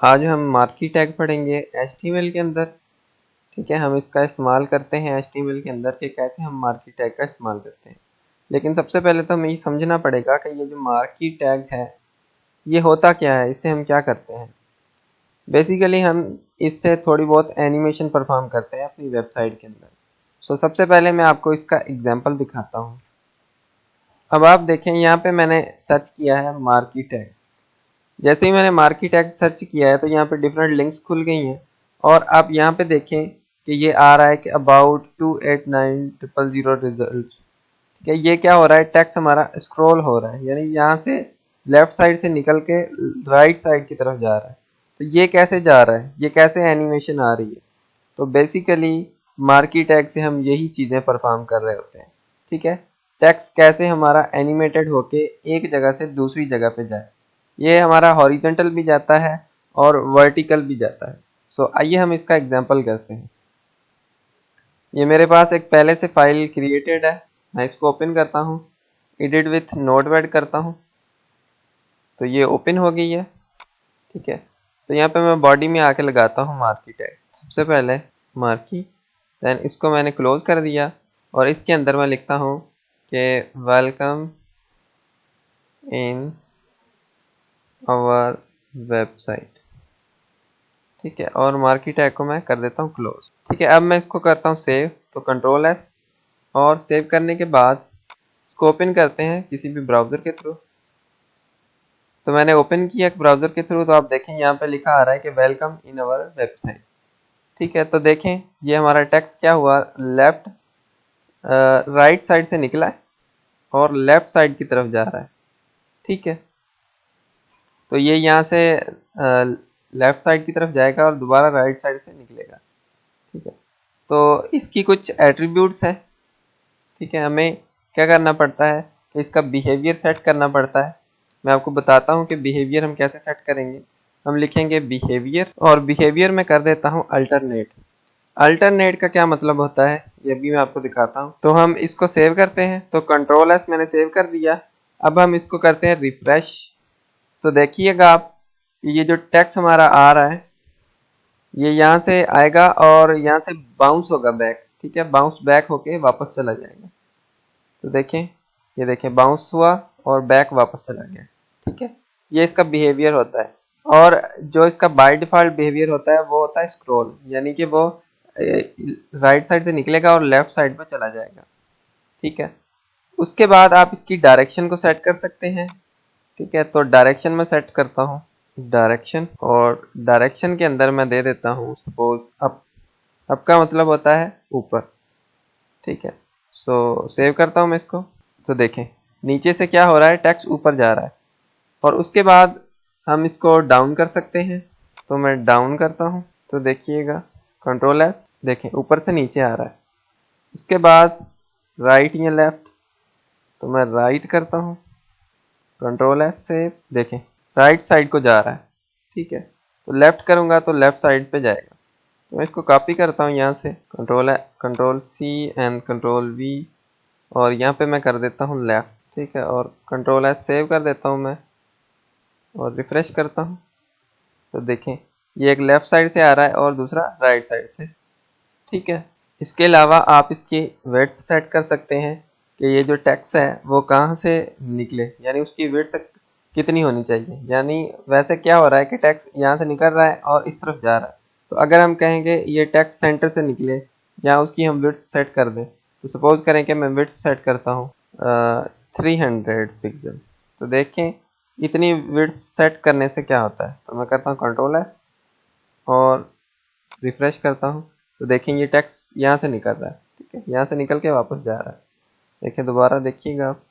आज हम marquee tag पढ़ेंगे HTML के अंदर। ठीक है, हम इसका इस्तेमाल करते हैं HTML के अंदर कि कैसे हम मार्की टैग का इस्तेमाल करते हैं। लेकिन सबसे पहले तो हमें ये समझना पड़ेगा कि ये जो मार्की टैग है ये होता क्या है, इससे हम क्या करते हैं। बेसिकली हम इससे थोड़ी बहुत एनिमेशन परफॉर्म करते हैं अपनी वेबसाइट के अंदर। सबसे पहले मैं आपको इसका एग्जाम्पल दिखाता हूँ। अब आप देखें, यहाँ पे मैंने सर्च किया है मार्की टैग। जैसे ही मैंने मार्की टैग सर्च किया है तो यहाँ पे डिफरेंट लिंक्स खुल गई हैं और आप यहाँ पे देखें कि ये आ रहा है कि अबाउट 289,000 रिजल्ट्स। ठीक है, ये क्या हो रहा है, टेक्स्ट हमारा स्क्रॉल हो रहा है, यानी यहाँ से लेफ्ट साइड से निकल के राइट साइड की तरफ जा रहा है। तो ये कैसे जा रहा है, ये कैसे एनिमेशन आ रही है। तो बेसिकली मार्की टैग से हम यही चीज़ें परफॉर्म कर रहे होते हैं। ठीक है, टेक्स्ट कैसे हमारा एनिमेटेड होके एक जगह से दूसरी जगह पे जाए। ये हमारा हॉरिजॉन्टल भी जाता है और वर्टिकल भी जाता है। आइए हम इसका एग्जांपल करते हैं। ये मेरे पास एक पहले से फाइल क्रिएटेड है, मैं इसको ओपन करता हूँ, एडिट विथ नोटपैड करता हूँ तो ये ओपन हो गई है। ठीक है, तो यहाँ पे मैं बॉडी में आके लगाता हूँ मार्की टैग। सबसे पहले मार्की, देन इसको मैंने क्लोज कर दिया और इसके अंदर मैं लिखता हूँ कि वेलकम इन आवर वेबसाइट। ठीक है, और मार्की टैग को मैं कर देता हूँ क्लोज। ठीक है, अब मैं इसको करता हूँ सेव, तो कंट्रोल एस, और सेव करने के बाद इसको ओपन करते हैं किसी भी ब्राउज़र के थ्रू। तो मैंने ओपन किया ब्राउज़र के थ्रू, तो आप देखें यहाँ पे लिखा आ रहा है कि वेलकम इन आवर वेबसाइट। ठीक है, तो देखें ये हमारा टेक्स्ट क्या हुआ, लेफ्ट राइट साइड से निकला है और लेफ्ट साइड की तरफ जा रहा है। ठीक है, तो ये यहाँ से लेफ्ट साइड की तरफ जाएगा और दोबारा राइट साइड से निकलेगा। ठीक है, तो इसकी कुछ एट्रीब्यूट्स हैं। ठीक है, हमें क्या करना पड़ता है कि इसका बिहेवियर सेट करना पड़ता है। मैं आपको बताता हूँ कि बिहेवियर हम कैसे सेट करेंगे। हम लिखेंगे बिहेवियर, और बिहेवियर में कर देता हूँ अल्टरनेट। अल्टरनेट का क्या मतलब होता है ये भी मैं आपको दिखाता हूँ। तो हम इसको सेव करते हैं, तो कंट्रोल एस मैंने सेव कर दिया। अब हम इसको करते हैं रिफ्रेश। तो देखिएगा आप, ये जो टेक्स्ट हमारा आ रहा है ये यहाँ से आएगा और यहाँ से बाउंस होगा बैक। ठीक है, बाउंस बैक होके वापस चला जाएगा। तो देखें, ये देखें बाउंस हुआ और बैक वापस चला गया। ठीक है, ये इसका बिहेवियर होता है। और जो इसका बाय डिफॉल्ट बिहेवियर होता है वो होता है स्क्रॉल, यानी कि वो राइट साइड से निकलेगा और लेफ्ट साइड पर चला जाएगा। ठीक है, उसके बाद आप इसकी डायरेक्शन को सेट कर सकते हैं। ठीक है, तो डायरेक्शन में सेट करता हूँ डायरेक्शन, और डायरेक्शन के अंदर मैं दे देता हूँ सपोज अप। अप का मतलब होता है ऊपर। ठीक है, सेव करता हूँ मैं इसको। तो देखें नीचे से क्या हो रहा है, टेक्स्ट ऊपर जा रहा है। और उसके बाद हम इसको डाउन कर सकते हैं, तो मैं डाउन करता हूँ। तो देखिएगा कंट्रोल एस, देखें ऊपर से नीचे आ रहा है। उसके बाद राइट या लेफ्ट, तो मैं राइट करता हूँ, कंट्रोल एस से देखें राइट साइड को जा रहा है। ठीक है, तो लेफ्ट करूँगा तो लेफ्ट साइड पे जाएगा। तो मैं इसको कॉपी करता हूँ यहाँ से, control C and control V, और यहाँ पे मैं कर देता हूँ लेफ्ट। ठीक है, और कंट्रोल एस सेव कर देता हूँ मैं और रिफ्रेश करता हूँ। तो देखें ये एक लेफ्ट साइड से आ रहा है और दूसरा राइट साइड से। ठीक है, इसके अलावा आप इसकी विड्थ सेट कर सकते हैं कि ये जो टेक्स्ट है वो कहाँ से निकले, यानी उसकी विड्थ कितनी होनी चाहिए। यानी वैसे क्या हो रहा है कि टेक्स्ट यहाँ से निकल रहा है और इस तरफ जा रहा है, तो अगर हम कहेंगे ये टेक्स्ट सेंटर से निकले या उसकी हम विड्थ सेट कर दें, तो सपोज करें कि मैं विड्थ सेट करता हूँ 300 पिक्सल। तो देखें इतनी विड्थ सेट करने से क्या होता है, तो मैं करता हूँ कंट्रोल एस और रिफ्रेश करता हूँ। तो देखें ये टेक्स्ट यहाँ से निकल रहा है। ठीक है, यहाँ से निकल के वापस जा रहा है। देखिए दोबारा देखिएगा आप,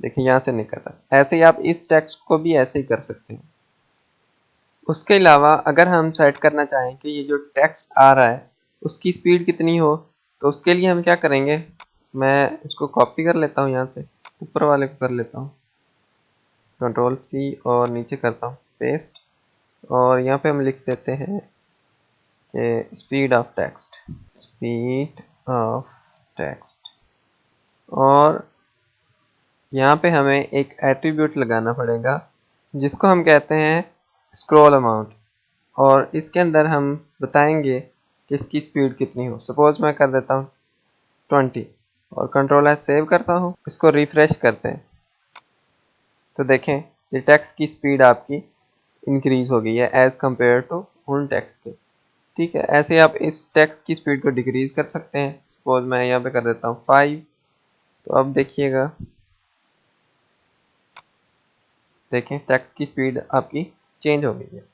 देखिए यहाँ से निकल रहा है। ऐसे ही आप इस टेक्स्ट को भी ऐसे ही कर सकते हैं। उसके अलावा अगर हम सेट करना चाहें कि ये जो टेक्स्ट आ रहा है उसकी स्पीड कितनी हो, तो उसके लिए हम क्या करेंगे, मैं इसको कॉपी कर लेता हूँ, यहाँ से ऊपर वाले को कर लेता हूँ, कंट्रोल सी और नीचे करता हूँ पेस्ट, और यहाँ पे हम लिख देते हैं कि speed of text, speed of text. और यहाँ पे हमें एक एट्रीब्यूट लगाना पड़ेगा जिसको हम कहते हैं स्क्रॉल अमाउंट। और इसके अंदर हम बताएंगे कि इसकी स्पीड कितनी हो। सपोज मैं कर देता हूँ 20 और कंट्रोल एस सेव करता हूँ। इसको रिफ्रेश करते हैं तो देखें ये टेक्स्ट की स्पीड आपकी इंक्रीज हो गई है एज कम्पेयर टू उन टेक्स्ट के। ठीक है, ऐसे आप इस टेक्स्ट की स्पीड को डिक्रीज कर सकते हैं। सपोज मैं यहाँ पे कर देता हूँ 5, तो अब देखिएगा, देखें टेक्स्ट की स्पीड आपकी चेंज हो गई है।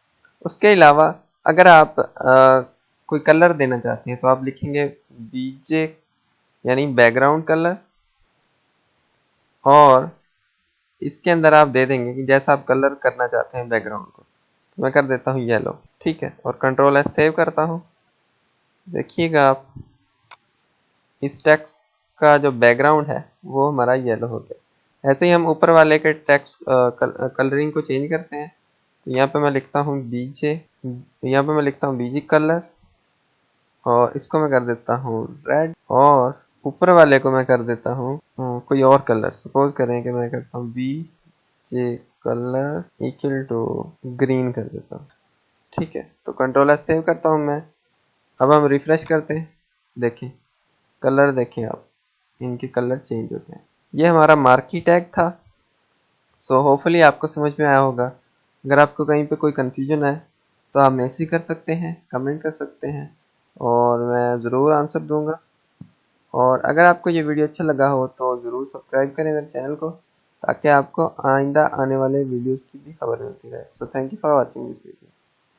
उसके अलावा अगर आप कोई कलर देना चाहते हैं तो आप लिखेंगे बीजे यानी बैकग्राउंड कलर, और इसके अंदर आप दे देंगे कि जैसा आप कलर करना चाहते हैं बैकग्राउंड को। तो मैं कर देता हूँ येलो। ठीक है, और कंट्रोल एस सेव करता हूँ। देखिएगा आप इस टेक्स्ट का जो बैकग्राउंड है वो हमारा येलो हो गया। ऐसे ही हम ऊपर वाले के टेक्स्ट कलरिंग को चेंज करते हैं। तो यहाँ पे मैं लिखता हूँ बीजे, यहाँ पे मैं लिखता हूँ बीजी कलर, और इसको मैं कर देता हूँ रेड, और ऊपर वाले को मैं कर देता हूँ कोई और कलर। सपोज करें कि मैं करता हूँ B J colour equal to green कर देता हूँ। ठीक है, तो कंट्रोल एस सेव करता हूँ मैं। अब हम रिफ्रेश करते हैं, देखें कलर, देखें आप इनके कलर चेंज होते हैं। ये हमारा मार्की टैग था। सो होपफुली आपको समझ में आया होगा। अगर आपको कहीं पे कोई कंफ्यूजन है तो आप मैसेज कर सकते हैं, कमेंट कर सकते हैं, और मैं ज़रूर आंसर दूंगा। और अगर आपको ये वीडियो अच्छा लगा हो तो ज़रूर सब्सक्राइब करें मेरे चैनल को, ताकि आपको आइंदा आने वाले वीडियोस की भी खबर मिलती रहे। So thank you for watching this video.